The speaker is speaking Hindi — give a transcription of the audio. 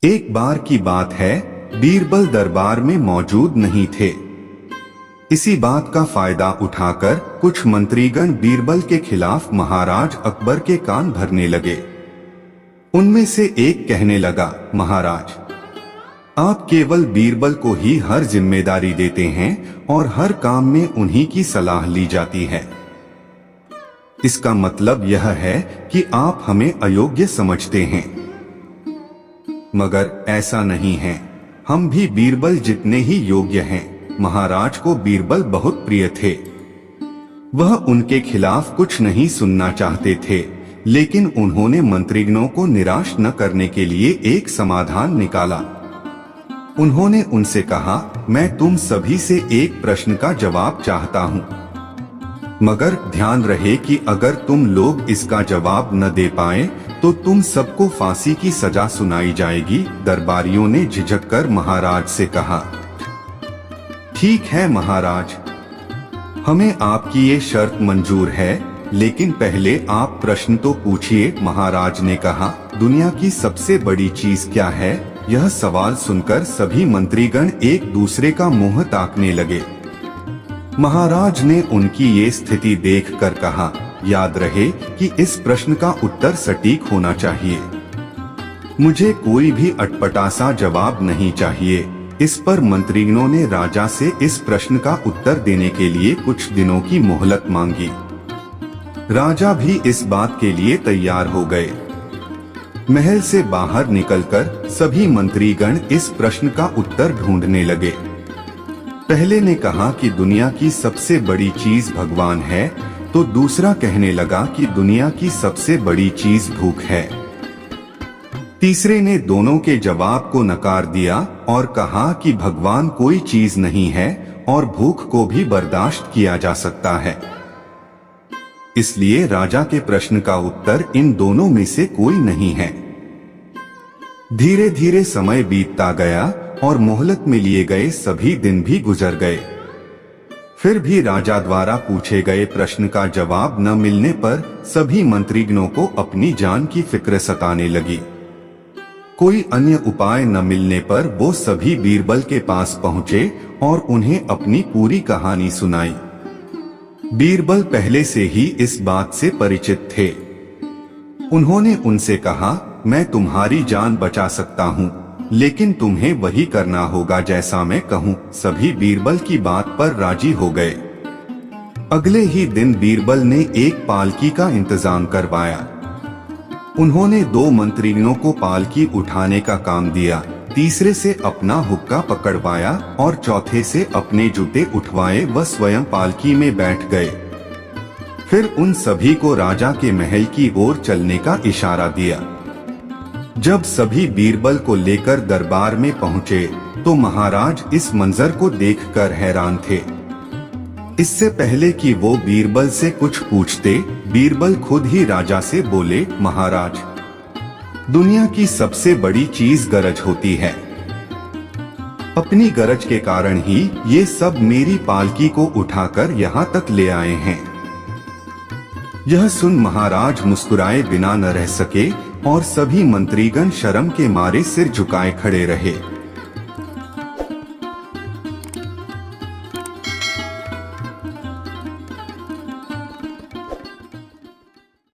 एक बार की बात है, बीरबल दरबार में मौजूद नहीं थे। इसी बात का फायदा उठाकर कुछ मंत्रीगण बीरबल के खिलाफ महाराज अकबर के कान भरने लगे। उनमें से एक कहने लगा, महाराज, आप केवल बीरबल को ही हर जिम्मेदारी देते हैं और हर काम में उन्हीं की सलाह ली जाती है। इसका मतलब यह है कि आप हमें अयोग्य समझते हैं। मगर ऐसा नहीं है, हम भी बीरबल जितने ही योग्य हैं। महाराज को बीरबल बहुत प्रिय थे। वह उनके खिलाफ कुछ नहीं सुनना चाहते थे, लेकिन उन्होंने मंत्रीगणों को निराश न करने के लिए एक समाधान निकाला। उन्होंने उनसे कहा, मैं तुम सभी से एक प्रश्न का जवाब चाहता हूँ, मगर ध्यान रहे कि अगर तुम लोग इसका जवाब न दे पाए तो तुम सबको फांसी की सजा सुनाई जाएगी। दरबारियों ने झिझककर महाराज से कहा, ठीक है महाराज, हमें आपकी ये शर्त मंजूर है, लेकिन पहले आप प्रश्न तो पूछिए। महाराज ने कहा, दुनिया की सबसे बड़ी चीज क्या है? यह सवाल सुनकर सभी मंत्रीगण एक दूसरे का मुंह ताकने लगे। महाराज ने उनकी ये स्थिति देखकर कहा, याद रहे कि इस प्रश्न का उत्तर सटीक होना चाहिए। मुझे कोई भी अटपटा सा जवाब नहीं चाहिए। इस पर मंत्रीगणों ने राजा से इस प्रश्न का उत्तर देने के लिए कुछ दिनों की मोहलत मांगी। राजा भी इस बात के लिए तैयार हो गए। महल से बाहर निकलकर सभी मंत्रीगण इस प्रश्न का उत्तर ढूंढने लगे। पहले ने कहा कि दुनिया की सबसे बड़ी चीज भगवान है, तो दूसरा कहने लगा कि दुनिया की सबसे बड़ी चीज भूख है। तीसरे ने दोनों के जवाब को नकार दिया और कहा कि भगवान कोई चीज नहीं है और भूख को भी बर्दाश्त किया जा सकता है। इसलिए राजा के प्रश्न का उत्तर इन दोनों में से कोई नहीं है। धीरे धीरे समय बीतता गया और मोहलत में लिए गए सभी दिन भी गुजर गए। फिर भी राजा द्वारा पूछे गए प्रश्न का जवाब न मिलने पर सभी मंत्रीगणों को अपनी जान की फिक्र सताने लगी। कोई अन्य उपाय न मिलने पर वो सभी बीरबल के पास पहुंचे और उन्हें अपनी पूरी कहानी सुनाई। बीरबल पहले से ही इस बात से परिचित थे। उन्होंने उनसे कहा, मैं तुम्हारी जान बचा सकता हूँ, लेकिन तुम्हें वही करना होगा जैसा मैं कहूँ। सभी बीरबल की बात पर राजी हो गए। अगले ही दिन बीरबल ने एक पालकी का इंतजाम करवाया। उन्होंने 2 मंत्रीगणों को पालकी उठाने का काम दिया, तीसरे से अपना हुक्का पकड़वाया और चौथे से अपने जूते उठवाए व स्वयं पालकी में बैठ गए। फिर उन सभी को राजा के महल की ओर चलने का इशारा दिया। जब सभी बीरबल को लेकर दरबार में पहुंचे तो महाराज इस मंजर को देखकर हैरान थे। इससे पहले कि वो बीरबल से कुछ पूछते, बीरबल खुद ही राजा से बोले, महाराज, दुनिया की सबसे बड़ी चीज गरज होती है। अपनी गरज के कारण ही ये सब मेरी पालकी को उठाकर यहाँ तक ले आए हैं। यह सुन महाराज मुस्कुराए बिना न रह सके और सभी मंत्रीगण शर्म के मारे सिर झुकाए खड़े रहे।